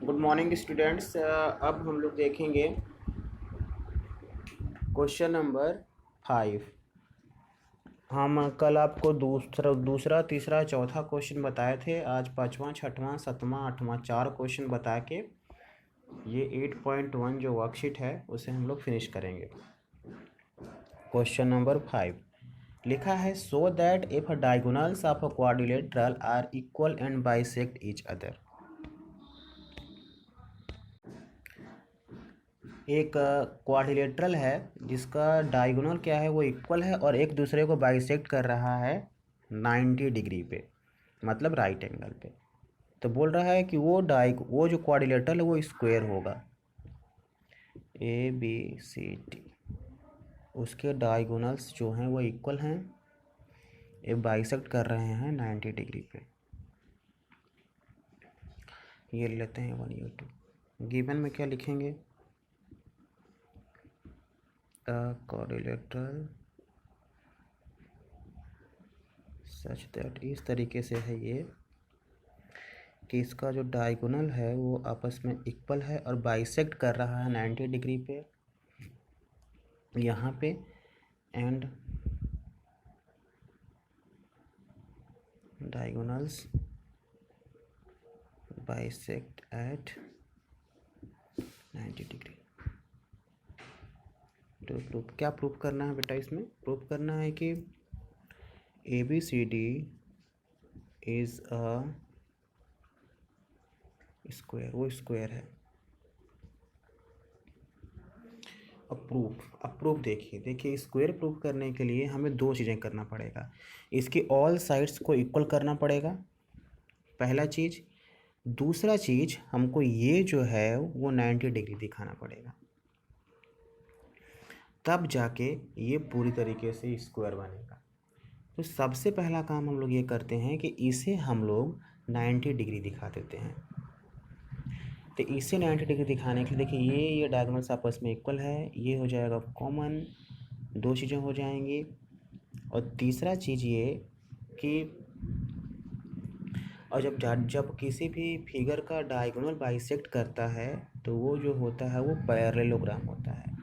Good morning students. अब हम लोग देखेंगे क्वेश्चन नंबर 5। हम कल आपको दूसरा तीसरा चौथा क्वेश्चन बताए थे। आज पाँचवा छठवां सातवां आठवां 4 क्वेश्चन बता के ये 8.1 जो वर्कशीट है उसे हम लोग फिनिश करेंगे। क्वेश्चन नंबर 5 लिखा है, सो that if diagonals of a quadrilateral are equal and bisect each other. एक क्वाड्रिलेटरल है जिसका डायगोनल क्या है, वो इक्वल है और एक दूसरे को बाइसेक्ट कर रहा है 90 डिग्री पे, मतलब राइट एंगल पे। तो बोल रहा है कि वो जो क्वाड्रिलेटरल है वो स्क्वायर होगा, ए बी सी डी, उसके डायगोनल्स जो हैं वो इक्वल हैं, ये बाइसेक्ट कर रहे हैं 90 डिग्री पे। ये लेते हैं 1 या 2। गिवन में क्या लिखेंगे, क्वाड्रिलेटरल सच दैट, इस तरीके से है ये कि इसका जो डायगोनल है वो आपस में इक्वल है और बाइसेक्ट कर रहा है 90 डिग्री पे यहाँ पे, and diagonals bisect at 90 degree. तो क्या प्रूफ करना है बेटा, इसमें प्रूफ करना है कि A B C D is a square, वो स्क्वायर है। अब प्रूफ देखिए स्क्वायर प्रूफ करने के लिए हमें 2 चीज़ें करना पड़ेगा। इसकी ऑल साइड्स को इक्वल करना पड़ेगा, पहला चीज़। दूसरा चीज़, हमको ये जो है वो 90 डिग्री दिखाना पड़ेगा, तब जाके ये पूरी तरीके से स्क्वायर बनेगा। तो सबसे पहला काम हम लोग ये करते हैं कि इसे हम लोग 90 डिग्री दिखा देते हैं। तो इसे 90 डिग्री दिखाने के लिए देखिए ये डायगोनल्स आपस में इक्वल है, ये हो जाएगा कॉमन, 2 चीज़ें हो जाएंगी। और तीसरा चीज़ ये कि और जब किसी भी फिगर का डायगोनल बाइसेक्ट करता है तो वो जो होता है वो पैरेललोग्राम होता है।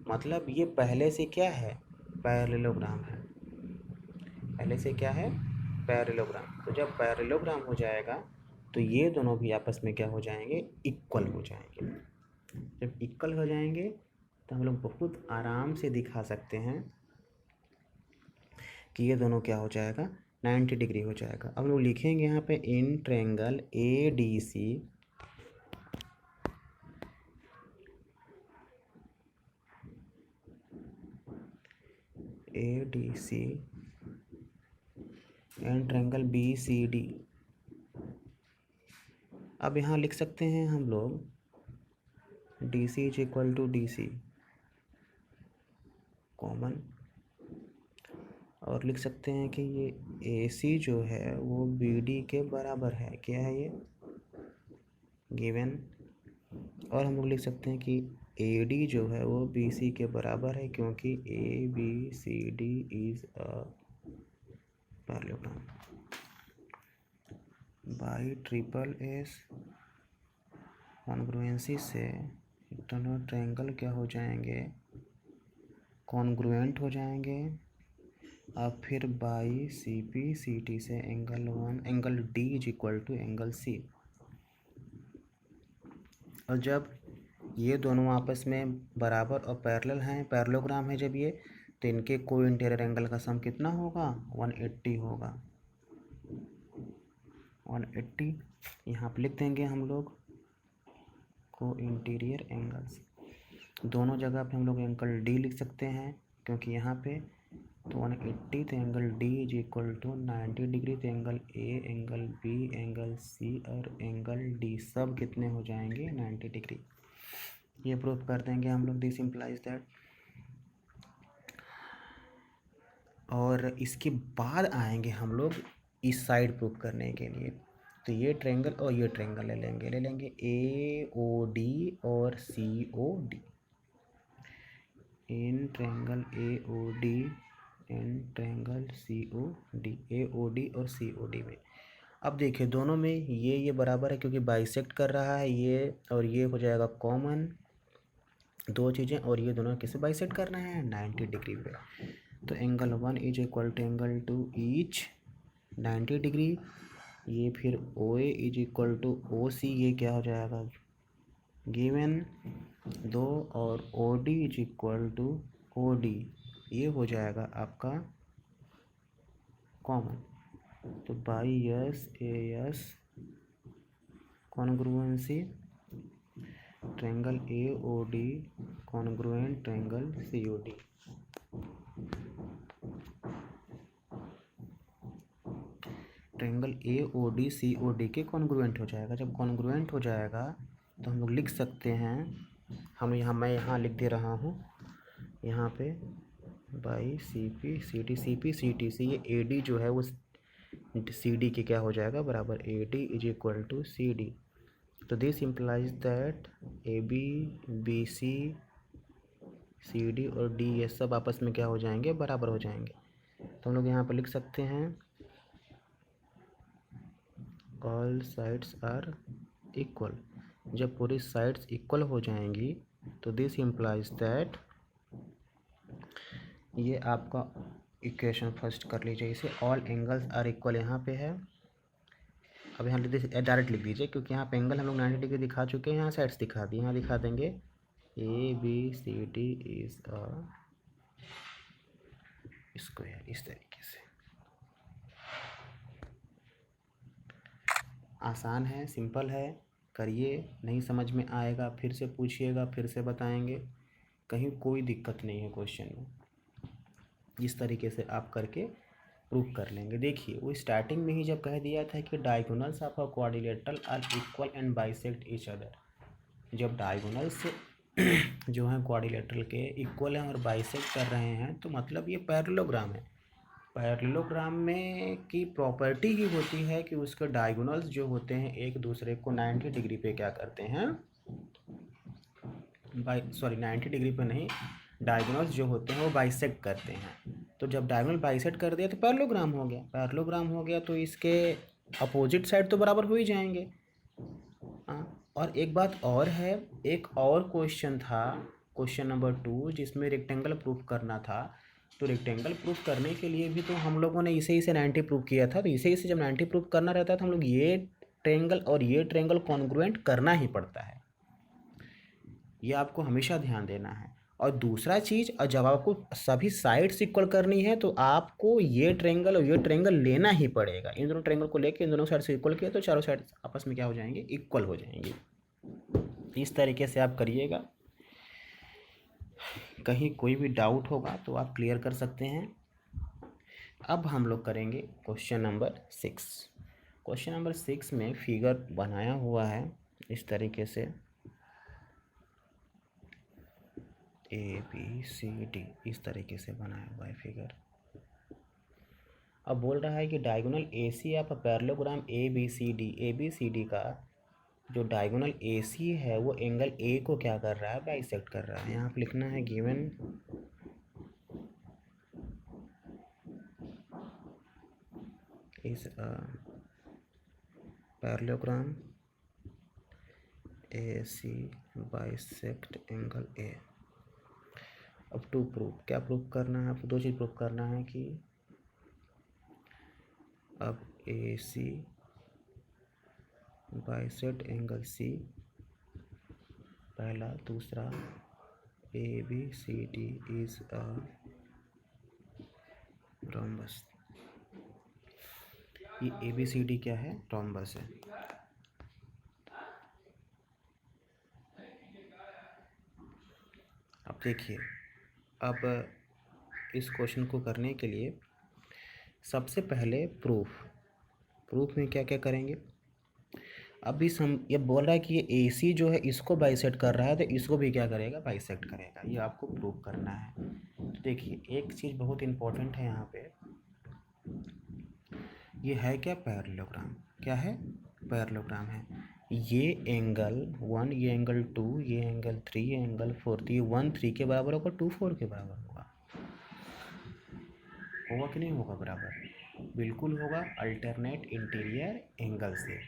मतलब ये पहले से क्या है, पैरेललोग्राम है। पहले से क्या है, पैरेललोग्राम। तो जब पैरेललोग्राम हो जाएगा तो ये दोनों भी आपस में क्या हो जाएंगे, इक्वल हो जाएंगे। जब इक्वल हो जाएंगे तो हम लोग बहुत आराम से दिखा सकते हैं कि ये दोनों क्या हो जाएगा, 90 डिग्री हो जाएगा। अब लोग लिखेंगे यहाँ पे in triangle A D C and triangle B C D. अब यहाँ लिख सकते हैं हम लोग D C is equal to D C common, और लिख सकते हैं कि ये ए सी जो है वो बी डी के बराबर है। क्या है ये, गिवन। और हम लोग लिख सकते हैं कि ए डी जो है वो बी सी के बराबर है, क्योंकि A B C D is a parallelogram. By triple S congruency से दोनों ट्रायंगल क्या हो जाएंगे, कॉन्ग्रुएंट हो जाएंगे। अब फिर by C P C T से angle D is equal to angle C. और जब ये दोनों आपस में बराबर और पैरेलल हैं, पैरेललोग्राम है जब ये, तो इनके को इंटीरियर एंगल का सम कितना होगा, 180 होगा। 180 यहाँ पे लिख देंगे हम लोग को इंटीरियर एंगल्स। दोनों जगह पे हम लोग एंगल डी लिख सकते हैं, क्योंकि यहाँ पे तो 180, तो angle D is equal to 90 degree. तो angle A, angle B, angle C और एंगल डी सब कितने हो जाएंगे, 90 डिग्री। ये प्रूफ कर देंगे हम लोग, दिस इम्प्लाइज दैट। और इसके बाद आएंगे हम लोग इस साइड प्रूफ करने के लिए। तो ये ट्रायंगल और ये ट्रायंगल ले लेंगे ए ओ डी और C O D. In triangle A O D and triangle C O D, A O D और सी ओ डी में। अब देखिए दोनों में ये बराबर है क्योंकि बाइसेक्ट कर रहा है ये, और ये हो जाएगा कॉमन दो चीज़ें, और ये दोनों किसे बाइसेक्ट करना है 90 डिग्री पे। तो angle 1 is equal to angle 2 each 90 degree. ये फिर O A is equal to O C, ये क्या हो जाएगा गिवन 2, और O D is equal to O D, ये हो जाएगा आपका कॉमन। तो by S A S congruency triangle A O D congruent triangle C O D. Triangle A O D C O D के कॉन्ग्रुएंट हो जाएगा। जब कॉन्ग्रुएंट हो जाएगा तो हम लोग लिख सकते हैं, मैं यहाँ लिख दे रहा हूँ यहाँ पे by C P C T C, ये ए डी जो है वो सी डी के क्या हो जाएगा बराबर, A D is equal to C D. तो this implies that A B C C D और डी ये सब आपस में क्या हो जाएंगे, बराबर हो जाएंगे। तो हम लोग यहाँ पर लिख सकते हैं ऑल साइड्स आर इक्वल। जब पूरी साइड्स इक्वल हो जाएंगी तो दिस इम्प्लाइज दैट, ये आपका इक्वेशन फर्स्ट कर लीजिए इसे, ऑल एंगल्स आर इक्वल यहाँ पे है। अब यहाँ डायरेक्ट लिख दीजिए क्योंकि यहाँ पे एंगल हम लोग 90 डिग्री दिखा चुके हैं, यहाँ साइड्स दिखा दी, यहाँ दिखा देंगे A B C D is a square, इस तरीके से। आसान है, सिंपल है, करिए। नहीं समझ में आएगा फिर से पूछिएगा, फिर से बताएंगे, कहीं कोई दिक्कत नहीं है क्वेश्चन में। इस तरीके से आप करके प्रूफ कर लेंगे। देखिए वो स्टार्टिंग में ही जब कह दिया था कि diagonals of a quadrilateral are equal and bisect each other, जब डायगोनल्स जो हैं क्वाड्रिलेटरल के इक्वल हैं और बाइसेक्ट कर रहे हैं तो मतलब ये पैरेललोग्राम है। पैरेललोग्राम में की प्रॉपर्टी ही होती है कि उसके डायगोनल्स जो होते हैं एक दूसरे को 90 डिग्री पे क्या करते हैं, 90 डिग्री पे नहीं, डायगोनल्स जो होते हैं वो बाइसेक्ट करते हैं। तो जब डायगोनल बाइसेक्ट कर दिया तो पैरेललोग्राम हो गया। पैरेललोग्राम हो गया तो इसके अपोजिट साइड तो बराबर हो ही जाएंगे। और एक बात और है, एक और क्वेश्चन था, क्वेश्चन नंबर 2, जिसमें रेक्टेंगल प्रूफ करना था। तो रेक्टेंगल प्रूफ करने के लिए भी तो हम लोगों ने इसे 90 प्रूफ किया था। तो इसे जब 90 प्रूफ करना रहता है तो हम लोग ये ट्रायंगल और ये ट्रायंगल कॉन्ग्रुएंट करना ही पड़ता है, ये आपको हमेशा ध्यान देना है। और दूसरा चीज़, और जब आपको सभी साइड्स इक्वल करनी है तो आपको ये ट्रायंगल और ये ट्रायंगल लेना ही पड़ेगा। इन दोनों ट्रायंगल को लेके इन दोनों साइड से इक्वल किया तो चारों साइड आपस में क्या हो जाएंगे, इक्वल हो जाएंगे। इस तरीके से आप करिएगा। कहीं कोई भी डाउट होगा तो आप क्लियर कर सकते हैं। अब हम लोग करेंगे क्वेश्चन नंबर 6। क्वेश्चन नंबर 6 में फिगर बनाया हुआ है इस तरीके से, ए बी सी डी, इस तरीके से बनाया हुआ है फिगर। अब बोल रहा है कि diagonal A C of parallelogram A B C D का जो डायगोनल ए सी है वो एंगल ए को क्या कर रहा है, बाइसेक्ट कर रहा है। यहाँ पर लिखना है गिवन इस parallelogram A C bisect angle A. अब टू प्रूफ, क्या प्रूफ करना है आपको, दो चीज़ प्रूफ करना है कि अब ए सी बाइसेक्ट एंगल सी, पहला। दूसरा A B C D is a rhombus. ये ए बी सी डी क्या है, रोम्बस है। अब देखिए, अब इस क्वेश्चन को करने के लिए सबसे पहले प्रूफ में क्या क्या करेंगे। अभी हम ये बोल रहा है कि ये ए सी जो है इसको बाइसेक्ट कर रहा है तो इसको भी क्या करेगा, बाइसेक्ट करेगा। ये आपको प्रूफ करना है। तो देखिए एक चीज़ बहुत इम्पोर्टेंट है यहाँ पे, ये है क्या, पैरेललोग्राम। क्या है, पैरेललोग्राम है। ये एंगल 1, ये एंगल 2, ये एंगल 3, ये एंगल 4, तो ये 1 3 के बराबर होगा, 2 4 के बराबर होगा कि नहीं होगा बराबर। बिल्कुल होगा अल्टरनेट इंटीरियर एंगल से।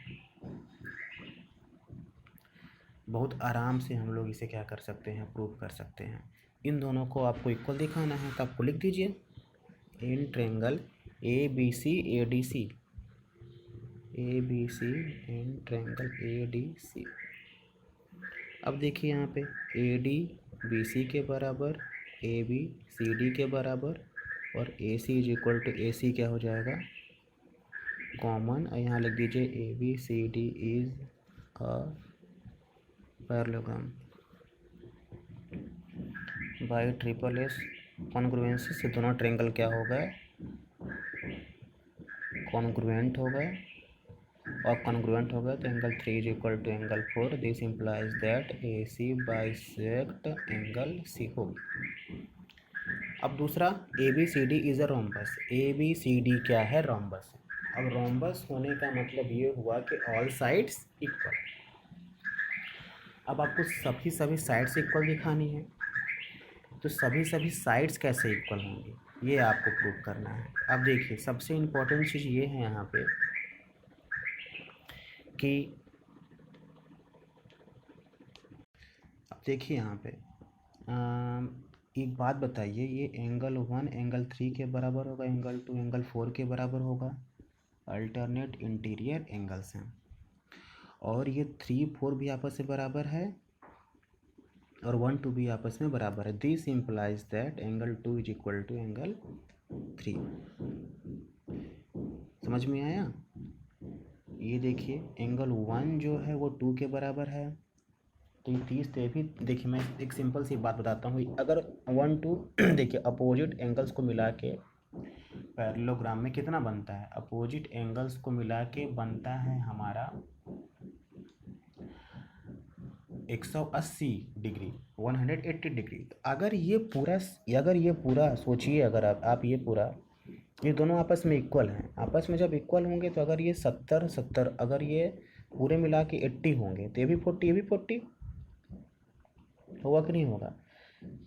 बहुत आराम से हम लोग इसे क्या कर सकते हैं, प्रूव कर सकते हैं। इन दोनों को आपको इक्वल दिखाना है तो आपको लिख दीजिए in triangle A B C A D C, A B C in triangle A D C. अब देखिए यहाँ पे ए डी बी सी के बराबर, ए बी सी डी के बराबर, और A C is equal to A C क्या हो जाएगा, कॉमन। यहाँ लिख दीजिए A B C D is a parallelogram by triple S congruency से दोनों ट्रायंगल क्या हो गए, कॉन्ग्रुएंट हो गए, और कॉन्ग्रुएंट हो गए तो angle 3 is equal to angle 4। This implies that A C bisect angle C होगी। अब दूसरा A B C D is a rhombus. A B C D क्या है, रोम्बस। अब रोम्बस होने का मतलब ये हुआ कि ऑल साइड्स इक्वल। अब आपको सभी साइड्स इक्वल दिखानी है, तो सभी साइड्स कैसे इक्वल होंगी ये आपको प्रूव करना है। अब देखिए सबसे इम्पोर्टेंट चीज़ ये है यहाँ पे कि अब देखिए यहाँ पे एक बात बताइए, ये एंगल 1 एंगल 3 के बराबर होगा, एंगल 2 एंगल 4 के बराबर होगा, अल्टरनेट इंटीरियर एंगल्स हैं। और ये 3 4 भी आपस में बराबर है और 1 2 भी आपस में बराबर है। This implies that angle 2 is equal to angle 3। समझ में आया? ये देखिए एंगल 1 जो है वो 2 के बराबर है, तो ये 30 तो ये भी देखिए, मैं एक सिंपल सी बात बताता हूँ। अगर 1 2 देखिए अपोजिट एंगल्स को मिला के पैरेललोग्राम में कितना बनता है, अपोजिट एंगल्स को मिला के बनता है हमारा 180 डिग्री, 180 डिग्री। तो अगर ये पूरा सोचिए, अगर आप ये दोनों आपस में इक्वल हैं, आपस में जब इक्वल होंगे तो अगर ये 70 अगर ये पूरे मिला के 80 होंगे तो ये भी 40 ये भी 40 होगा कि नहीं होगा।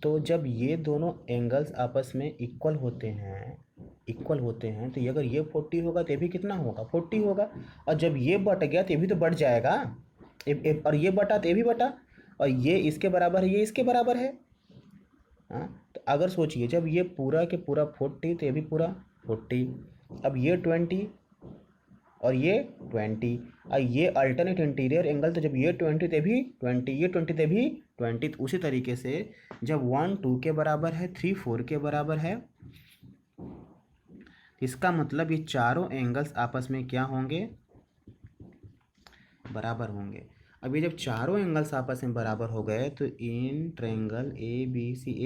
तो जब ये दोनों एंगल्स आपस में इक्वल होते हैं तो ये अगर ये 40 होगा तो ये भी कितना होगा, 40 होगा। और जब ये बट गया तो ये भी तो बढ़ जाएगा, और ये बटा तो ये भी बटा, और ये इसके बराबर है, ये इसके बराबर है। हाँ, तो अगर सोचिए जब ये पूरा के पूरा 40 तो ये भी पूरा 40, अब ये 20 और ये 20, और ये अल्टरनेट इंटीरियर एंगल, तो जब ये 20 तो भी 20, ये 20 तो भी 20। तो उसी तरीके से जब 1 2 के बराबर है, 3 4 के बराबर है, इसका मतलब ये चारों एंगल्स आपस में क्या होंगे, बराबर होंगे। अब ये जब चारों एंगल्स आपस में बराबर हो गए तो इन ट्रायंगल ए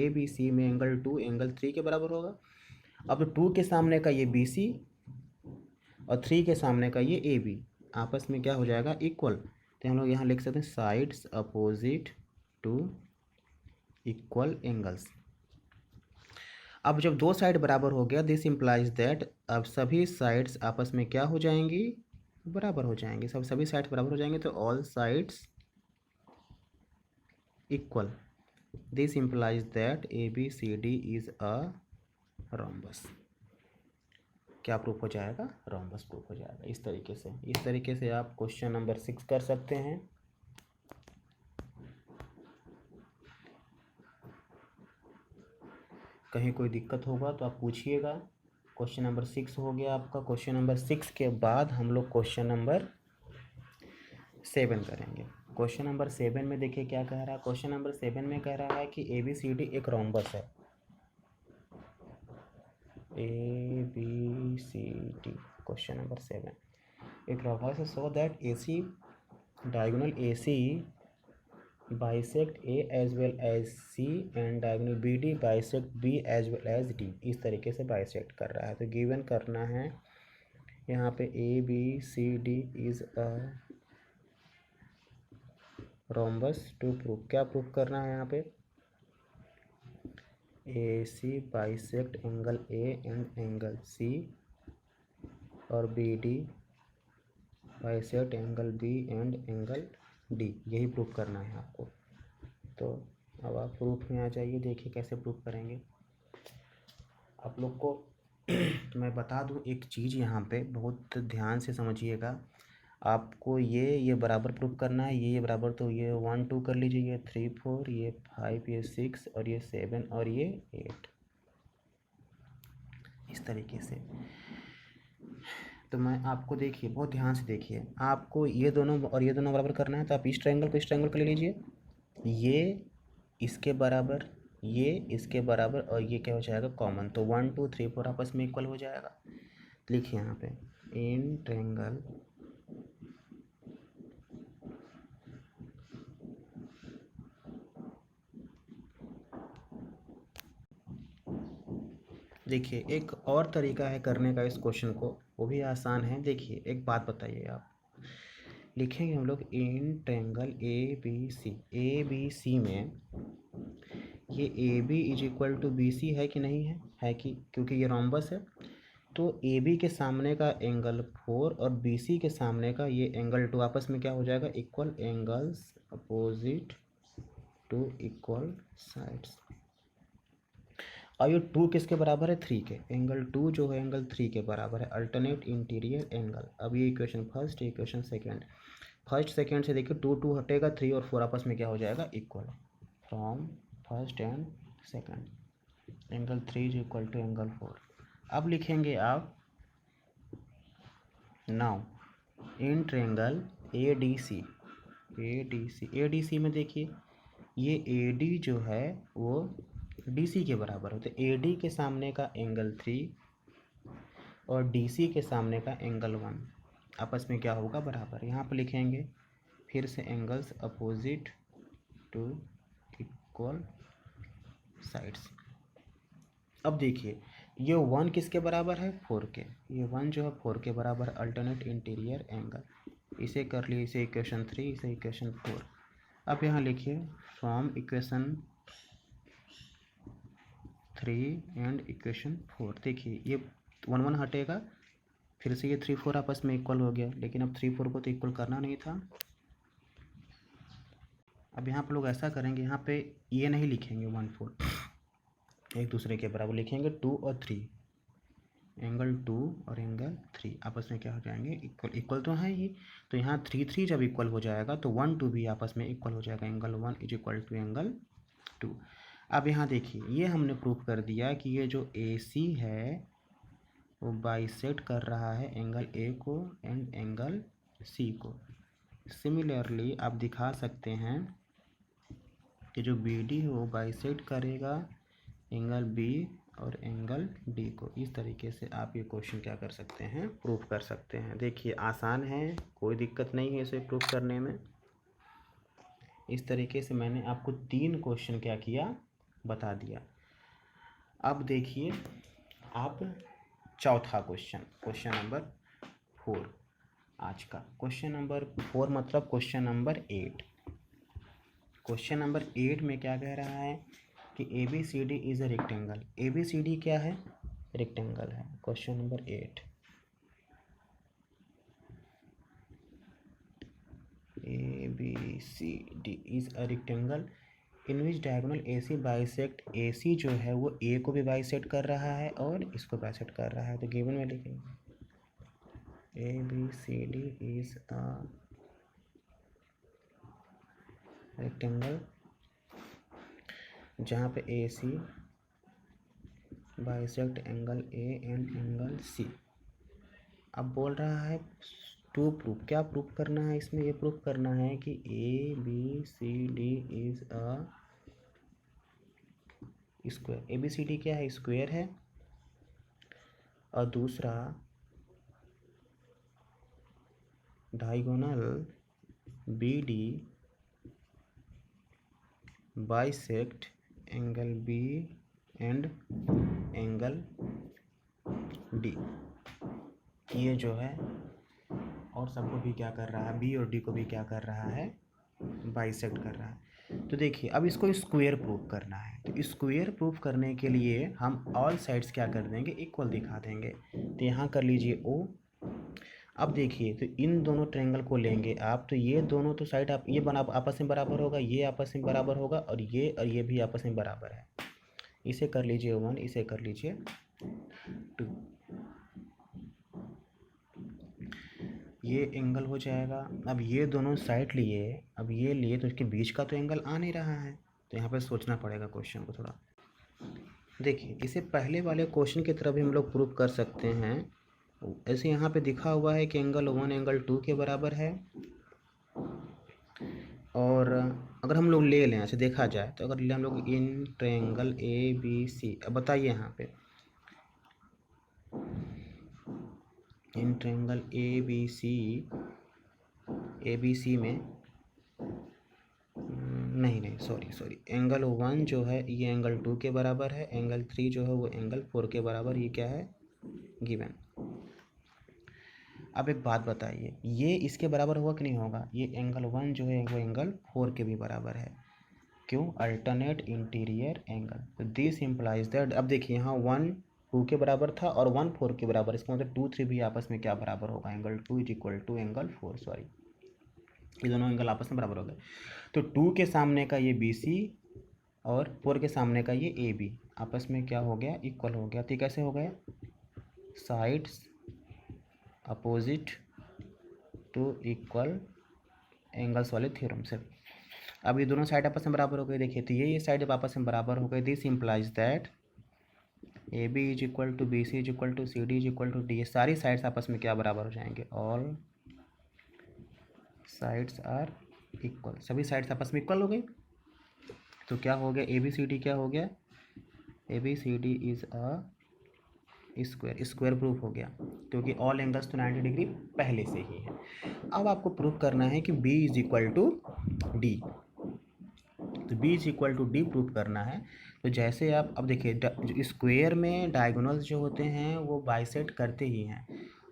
बी सी में एंगल 2 एंगल 3 के बराबर होगा। अब 2 के सामने का ये बी सी और 3 के सामने का ये ए बी आपस में क्या हो जाएगा, इक्वल। तो हम लोग यहाँ लिख सकते हैं sides opposite to equal angles. अब जब दो साइड बराबर हो गया, दिस इम्प्लाइज दैट अब सभी साइड्स आपस में क्या हो जाएंगी, बराबर हो जाएंगे। सभी साइड्स बराबर हो जाएंगे तो all sides equal. This implies that A B C D is a rhombus. क्या प्रूफ हो जाएगा, रोम्बस प्रूफ हो जाएगा। इस तरीके से आप क्वेश्चन नंबर 6 कर सकते हैं। कहीं कोई दिक्कत होगा तो आप पूछिएगा। क्वेश्चन नंबर 6 हो गया आपका। क्वेश्चन नंबर 6 के बाद हम लोग क्वेश्चन नंबर 7 करेंगे। क्वेश्चन नंबर 7 में देखिए क्या कह रहा है। क्वेश्चन नंबर 7 में कह रहा है कि ए बी सी डी एक रोम्बस है। A B C D question number 7 एक रोम्बस है, सो that A C diagonal A C bisect A as well as C and diagonal B D bisect B as well as D. इस तरीके से bisect कर रहा है। तो गिवन करना है यहाँ पे A B C D is a rhombus to proof. क्या प्रूफ करना है यहाँ पे, A C bisect angle A and angle C और B D bisect angle B and angle D, यही प्रूफ करना है आपको। तो अब आप प्रूफ में आ जाइए, देखिए कैसे प्रूफ करेंगे। आप लोग को तो मैं बता दूं एक चीज़ यहाँ पे बहुत ध्यान से समझिएगा। आपको ये बराबर प्रूफ करना है, ये बराबर, तो ये 1 2 कर लीजिए, ये 3 4, ये 5, ये 6 और ये 7 और ये 8, इस तरीके से। तो मैं आपको देखिए बहुत ध्यान से देखिए, आपको ये दोनों और ये दोनों बराबर करना है, तो आप इस ट्रायंगल को इस ट्रायंगल को ले लीजिए, ये इसके बराबर, ये इसके बराबर, और ये क्या हो जाएगा कॉमन, तो 1 2 3 4 आपस में इक्वल हो जाएगा। लिखिए यहाँ पे इन ट्रायंगल देखिए एक और तरीका है करने का इस क्वेश्चन को, वो भी आसान है। देखिए एक बात बताइए, आप लिखेंगे हम लोग इन ट्रायंगल ए बी सी में ये A B is equal to B C है कि नहीं है कि, क्योंकि ये रोम्बस है, तो ए बी के सामने का एंगल 4 और बी सी के सामने का ये एंगल 2 आपस में क्या हो जाएगा, equal angles opposite to equal sides. और ये 2 किसके बराबर है, 3 के, एंगल 2 जो है एंगल 3 के बराबर है, अल्टरनेट इंटीरियर एंगल। अब ये equation first, equation second, first second से देखिए 2 2 हटेगा, 3 और 4 आपस में क्या हो जाएगा, equal, from first and second angle 3 is equal to angle 4। अब लिखेंगे आप now in triangle A D C में देखिए ये ए डी जो है वो डी सी के बराबर होते, ए डी के सामने का एंगल 3 और डी सी के सामने का एंगल 1 आपस में क्या होगा, बराबर। यहाँ पर लिखेंगे फिर से angles opposite to equal sides. अब देखिए ये 1 किसके बराबर है, 4 के, ये 1 जो है 4 के बराबर, अल्टरनेट इंटीरियर एंगल, इसे कर लिए, इसे इक्वेशन 3, इसे इक्वेशन 4। अब यहाँ लिखिए फ्रॉम इक्वेशन 3 एंड इक्वेशन 4, देखिए ये 1 1 हटेगा, फिर से ये 3 4 आपस में इक्वल हो गया, लेकिन अब 3 4 को तो इक्वल करना नहीं था। अब यहाँ पर लोग ऐसा करेंगे, यहाँ पे ये नहीं लिखेंगे 1 4, एक दूसरे के बराबर लिखेंगे 2 और 3, एंगल 2 और एंगल 3 आपस में क्या हो जाएंगे, इक्वल, इक्वल तो है ही, तो यहाँ 3 3 जब इक्वल हो जाएगा तो 1 2 भी आपस में इक्वल हो जाएगा, angle 1 is equal to angle 2। अब यहाँ देखिए ये हमने प्रूफ कर दिया कि ये जो ए सी है वो बाइसेक्ट कर रहा है एंगल ए को एंड एंगल सी को। सिमिलरली आप दिखा सकते हैं कि जो बी डी है वो बाइसेक्ट करेगा एंगल बी और एंगल डी को। इस तरीके से आप ये क्वेश्चन क्या कर सकते हैं, प्रूफ कर सकते हैं। देखिए आसान है, कोई दिक्कत नहीं है इसे प्रूफ करने में। इस तरीके से मैंने आपको 3 क्वेश्चन क्या किया, बता दिया। अब देखिए आप चौथा क्वेश्चन, क्वेश्चन नंबर 4, आज का क्वेश्चन नंबर 4 मतलब क्वेश्चन नंबर 8। क्वेश्चन नंबर 8 में क्या कह रहा है कि A B C D is a rectangle. A B C D क्या है, रेक्टेंगल है। Question number 8, A B C D is a rectangle in which diagonal A C bisect, A C जो है वो ए को भी बाइसेक्ट कर रहा है और इसको बाइसेक्ट कर रहा है। तो गिवन में लिखेंगे A B C D is a rectangle जहाँ पे A C bisect angle A and angle C. अब बोल रहा है टू प्रूफ, क्या प्रूफ करना है इसमें, ये प्रूफ करना है कि A B C D is a square. A B C D क्या है, स्क्वायर है, और दूसरा diagonal B D bisect angle B and angle D. ये जो है और सबको भी क्या कर रहा है, बी और डी को भी क्या कर रहा है, बाइसेक्ट कर रहा है। तो देखिए अब इसको स्क्वायर प्रूफ करना है, तो स्क्वायर प्रूफ करने के लिए हम ऑल साइड्स क्या कर देंगे, इक्वल दिखा देंगे। तो यहाँ कर लीजिए ओ। अब देखिए तो इन दोनों ट्रायंगल को लेंगे आप, तो ये दोनों तो साइड आप ये बना आपस में बराबर होगा, ये आपस में बराबर होगा, और ये भी आपस में बराबर है। इसे कर लीजिए 1, इसे कर लीजिए 2, ये एंगल हो जाएगा। अब ये दोनों साइड लिए, अब ये लिए तो इसके बीच का तो एंगल आ नहीं रहा है, तो यहाँ पे सोचना पड़ेगा क्वेश्चन को थोड़ा। देखिए इसे पहले वाले क्वेश्चन की तरह भी हम लोग प्रूव कर सकते हैं। ऐसे यहाँ पे दिखा हुआ है कि एंगल 1 एंगल 2 के बराबर है, और अगर हम लोग ले लें ऐसे देखा जाए तो अगर ले हम लोग इन ट्रायंगल ए बी सी, अब बताइए यहाँ पे in triangle A B C में नहीं सॉरी एंगल 1 जो है ये एंगल 2 के बराबर है, एंगल 3 जो है वो एंगल 4 के बराबर, ये क्या है गिवन। अब एक बात बताइए, ये इसके बराबर होगा कि नहीं होगा, ये एंगल 1 जो है वो एंगल 4 के भी बराबर है। क्यों? अल्टरनेट इंटीरियर एंगल, तो दिस इम्प्लाइज दैट, अब देखिए यहाँ 1 2 के बराबर था और 1 4 के बराबर, इसका मतलब 2 3 भी आपस में क्या बराबर होगा, angle 2 is equal to angle 4, sorry ये दोनों एंगल आपस में बराबर हो गए। तो 2 के सामने का ये बी सी और 4 के सामने का ये ए बी आपस में क्या हो गया, इक्वल हो गया। तो कैसे हो गया, sides opposite to equal angles वाले थ्योरम से। अब ये दोनों साइड आपस में बराबर हो गए, देखिए तो ये साइड जब आपस में बराबर हो गए, this implies that A B is equal to B C is equal to C D is equal to D, ये सारी साइड्स आपस में क्या बराबर हो जाएंगे, ऑल साइड्स आर इक्वल, सभी साइड्स आपस में इक्वल हो गई। तो क्या हो गया, ए बी सी डी क्या हो गया, A B C D is a square proof हो गया, क्योंकि ऑल एंगल्स तो 90 डिग्री पहले से ही है। अब आपको प्रूफ करना है कि b is equal to D, तो b is equal to D proof करना है। तो जैसे आप अब देखिए स्क्वायर में डायगोनल्स जो होते हैं वो बाइसेक्ट करते ही हैं,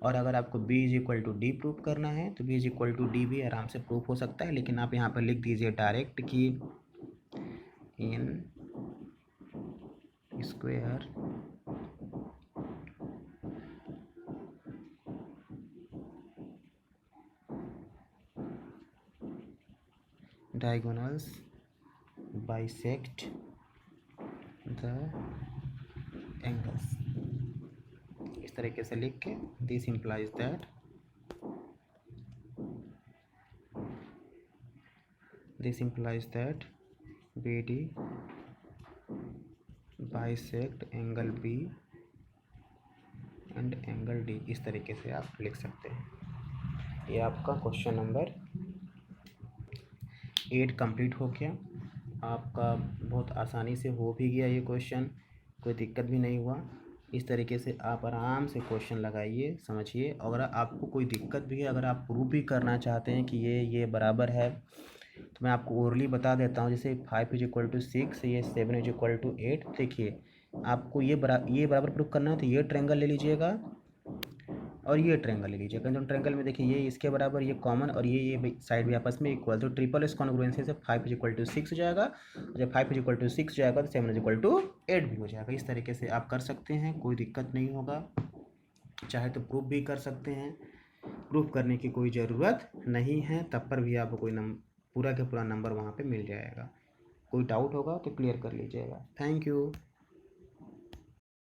और अगर आपको b is equal to D proof करना है तो b is equal to D भी आराम से प्रूफ हो सकता है, लेकिन आप यहाँ पर लिख दीजिए डायरेक्ट कि in square diagonals bisect the angles, इस तरीके से लिख के this implies that BD bisect angle B and angle D, इस तरीके से आप लिख सकते हैं। ये आपका क्वेश्चन नंबर 8 कंप्लीट हो गया, आपका बहुत आसानी से हो भी गया ये क्वेश्चन, कोई दिक्कत भी नहीं हुआ। इस तरीके से आप आराम से क्वेश्चन लगाइए, समझिए। अगर आपको कोई दिक्कत भी है, अगर आप प्रूफ भी करना चाहते हैं कि ये बराबर है, तो मैं आपको ओरली बता देता हूँ। जैसे 5 इज इक्वल टू 6, ये 7 इज इक्वल टू 8। देखिए आपको ये बराबर प्रूफ करना है तो ये ट्रायंगल ले लीजिएगा और ये ट्रायंगल ले लीजिएगा। तो ट्रायंगल में देखिए ये इसके बराबर, ये कॉमन, और ये साइड भी आपस में इक्वल, तो ट्रिपल इस कॉन्ग्रुएंसी से 5 इज इक्वल टू 6 हो जाएगा। जब 5 इज इक्वल टू 6 जाएगा तो 7 इज इक्वल टू 8 भी हो जाएगा। इस तरीके से आप कर सकते हैं, कोई दिक्कत नहीं होगा। चाहे तो प्रूफ भी कर सकते हैं, प्रूफ करने की कोई ज़रूरत नहीं है, तब पर भी आपको कोई पूरा का पूरा नंबर वहाँ पे मिल जाएगा। कोई डाउट होगा तो क्लियर कर लीजिएगा। Thank you.